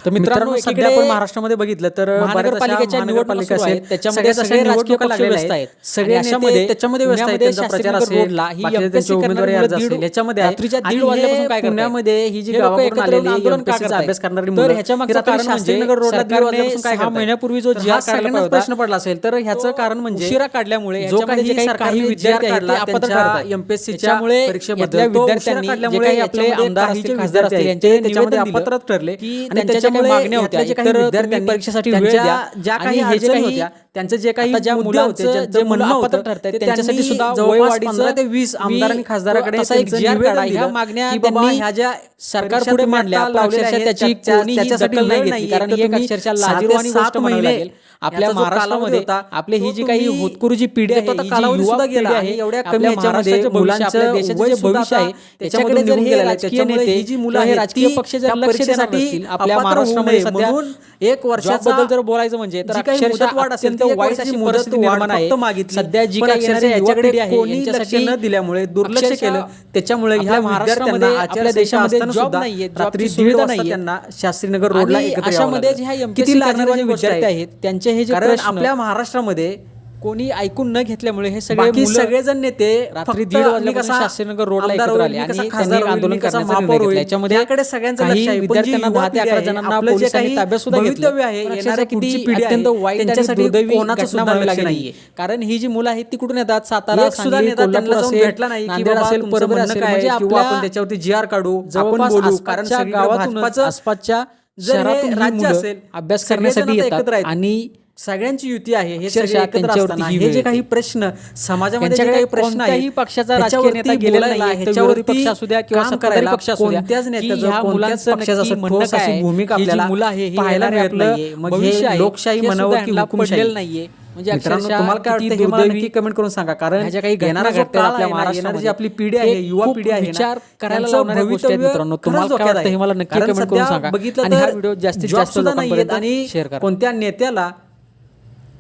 तर मित्रांनो सध्या आपण महाराष्ट्रामध्ये बघितलं तर महानगरपालिकेच्या निवडणुका असेल त्याच्यामध्ये सगळे राजकीय पक्ष लागलेले व्यस्त आहेत. सगळे अशामध्ये त्याच्यामध्ये व्यस्त आहेत. त्यांचा प्रचार असेल, रोडला ही त्यांचे उमेदवारी अर्ज असेल, याच्यामध्ये रात्रीच्या 1:30 वाजल्यापासून काय करतायत? पुण्यामध्ये ही जी हे लोकं गावाकडून एकत्र येऊन आलेली आंदोलन का MPSC चा करतायत? अभ्यास करणारी तर मुलं ह्याच्या मागचं रात्री कारण म्हणजे शास्त्रीनगर रोडला 1:30 वाजल्यापासून काय 6 करतायत? महिन्यापूर्वी जो तर जी हा आर काढला सगळ्यांनाच होता, प्रश्न पडला असेल. तर ह्याचं कारण म्हणजे उशिरा काढल्यामुळे जो याच्यामध्ये जे काही काही सरकारने विद्यार्थी आहेत काढला ते अपत्र त्यांच्या काढतात. MPSC च्या त्याच्यामुळे परीक्षेबद्दल यातल्या तो उशिरा विद्यार्थ्यांनी जे काढल्यामुळे काही आपले याच्यामध्ये आमदार काही असतील, जे खासदार विद्यार्थी असतील आहेत, यांचे त्याच्यामध्ये निवेदन अपत्रात ठरले की आणि त्यांच्या ज्या काही त्याच्यामुळे मागण्या होत्या यातल्या जे काही तर विद्यार्थ्यांनी तुम्ही परीक्षेसाठी वेळ द्या ज्या आणि काही हे जे अडचणी काही होत्या त्यांचे जे काही आता ज्या मुद्दे होते, मुलांचं जे म्हणणं अपत्र होतं ठरतायत ते त्यांच्यासाठी त्यांनी सुद्धा जवळपास वयवाढीचं 15 ते 20 आमदार आणि खासदाराकडे तसा एक त्यांचं जी आर निवेदन काढा. ह्या दिलं मागण्या की बाबा त्यांनी ह्या ज्या सरकार परीक्षा पुढे तुम्ही मांडल्या आता पण लावलेल्या अक्षरशः आहेत, त्याची कोणीही त्याच्यासाठी दखल नाही वेळ घेतली. नाहीये. कारण तर ही एक तुम्ही अक्षरशः 6 ते लाजिरवाणी 7 गोष्ट म्हणावी महिने लागेल. आपल्या याचा जो महाराष्ट्रामध्ये कालावधी होता, आपली ही तो जी काही तुम्ही होतकरू जी पिढी आहे, देतो तर ही जी कालावधी युवा सुद्धा पिढी गेला आहे, एवढ्या कमी आपल्या ह्याच्यामध्ये महाराष्ट्राचं भविष्य, आपल्या मुलांचं देशाचं वय जे सुद्धा भविष्य आहे आता त्याच्याकडे त्याच्यामधून जर निघून हे गेलेलं आहे. राजकीय त्याच्यामुळे नेते ही जी मुलं किंवा हे आहेत राजकीय ती पक्ष जर त्या लक्ष देणार परीक्षेसाठी नसतील आपल्या अपात्र होऊ महाराष्ट्रामध्ये नये सध्या म्हणून एक वर्षाचा जॉबबद्दल जर बोलायचं म्हणजे तर जी काही अक्षरशः मुदतवाढ असेल अत्यंत ती एक वाईट वर्षाची अशी मुदतवाढ परिस्थिती निर्माण आहे. फक्त मागितली. सध्या जी पण काही येणारी अक्षरशः युवा याच्याकडे पिढी आहे कोणी लक्ष यांच्यासाठी न दिल्यामुळे दुर्लक्ष अक्षरशः केलं. त्याच्यामुळे ह्या आपल्या महाराष्ट्रामध्ये विद्यार्थ्यांना आपल्या देशामध्ये असताना जॉब सुद्धा नाहीये, रात्री जॉबची 1:30 सुविधा वाजता नाहीये. त्यांना शास्त्रीनगर रोडला आणि एकत्र यावं अशामध्ये लागलं. जे ह्या किती MPSC लाजिरवाणी करणारे जे गोष्ट विद्यार्थी आहे. आहेत त्यांचे हे जे कारण प्रश्न आपल्या महाराष्ट्रामध्ये कोणी ऐकून न घेतल्यामुळे हे सगळे बाकी मुलं सगळेजण नेते रात्री फक्त 1:30 मी वाजल्यापासून कसा शास्त्रीनगर रोडला आमदार एकत्र होईल, आले मी आणि कसा त्यांनी खासदार होईल, आंदोलन मी कसा करण्याचा महापौर निर्णय घेतला. होईल, याच्यामध्ये याकडे सगळ्यांचं काही लक्ष आहे. पण जी विद्यार्थ्यांना युवा 10 ते पिढी 11 आहे, जणांना आपलं जे पोलिसांनी काही ताब्यात सुद्धा घेतलं. भवितव्य आहे, पण येणाऱ्या अक्षरशः पुढची किती पिढी आहे, अत्यंत वाईट आणि त्यांच्यासाठी दुर्दैवी कोणाचं घटना सुद्धा म्हणावी लक्ष लागेल. नाहीये. कारण ही जी मुलं आहेत ती कुठून येतात? सातारा, एक सुद्धा सांगली, नेता त्यांना कोल्हापूर जाऊन असेल, भेटला नाही की नांदेड बाबा असेल, तुमचं परभणी म्हणणं असेल, काय म्हणजे आहे किंवा आपण आपल्या त्याच्यावरती GR काढू, आपण जवळपास बोलू. कारण आसपासच्या सगळीकडे गावातूनच भाजपाचं आसपासच्या जर हे शहरातून ही राज्य मुलं असेल, अभ्यास सगळेजण करण्यासाठी आता येतात एकत्र आहेत. आणि सगळ्यांची युती आहे. हे अक्षरशः सगळे एकत्र त्यांच्यावरती असताना ही हे वेळ जे काही येते. प्रश्न समाजामध्ये जे त्यांच्याकडे काही प्रश्न कोणत्याही आहेत पक्षाचा राजकीय ह्याच्यावरती नेता गेलेला बोलायला, नाही. तो ह्याच्यावरती विरोधी पक्ष असू द्या किंवा काम सत्ताधारी करायला पक्ष असू द्या, कोणत्याच की नेत्याचं, ह्या कोणत्याच मुलांचं पक्षाचं नक्की असं म्हणणं ठोस काय अशी आहे? भूमिका ही जी आपल्याला मुलं आहे, हे पाहायला येणारे मिळत आपलं नाहीये. मग भविष्य हे आहे, लोकशाही हे सुद्धा म्हणावं की ह्यांना हुकुमशाही. पडलेलं नाहीये. म्हणजे मित्रांनो, अक्षरशः तुम्हाला काय किती वाटतं हे मला दुर्दैवी नक्की कमेंट करून सांगा. कारण ह्या ज्या काही येणारा घटना जो घडतात काळ आपल्या आहे ना, येणारी जी महाराष्ट्रामध्ये आपली पिढी आहे, हे युवा खूप पिढी आहे ना, विचार करायला त्यांचं लावणाऱ्या गोष्टी आहेत भवितव्य मित्रांनो. खरंच तुम्हाला काय धोक्यात वाटतं हे मला आहे. नक्की कारण कमेंट करून सध्या सांगा बघितलं आणि हा तर व्हिडिओ जास्तीत जॉब जास्त सुद्धा नाहीयेत लोकांपर्यंत आणि शेअर करा. कोणत्या नेत्याला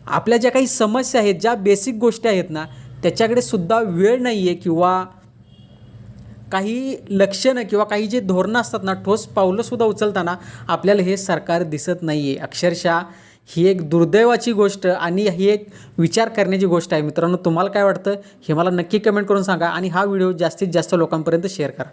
आपल्या ज्या काही समस्या आहेत, ज्या बेसिक गोष्टी आहेत ना, त्याच्याकडे सुद्धा वेळ नाहीये किंवा काही लक्षणं किंवा काही जे धोरणं असतात ना, ठोस पावलं सुद्धा उचलताना आपल्याला हे सरकार दिसत नाहीये. अक्षरशः ही एक दुर्दैवाची गोष्ट आणि ही एक विचार करण्याची गोष्ट आहे. मित्रांनो, तुम्हाला काय वाटतं हे मला नक्की कमेंट करून सांगा आणि हा व्हिडिओ जास्तीत जास्त लोकांपर्यंत शेअर करा.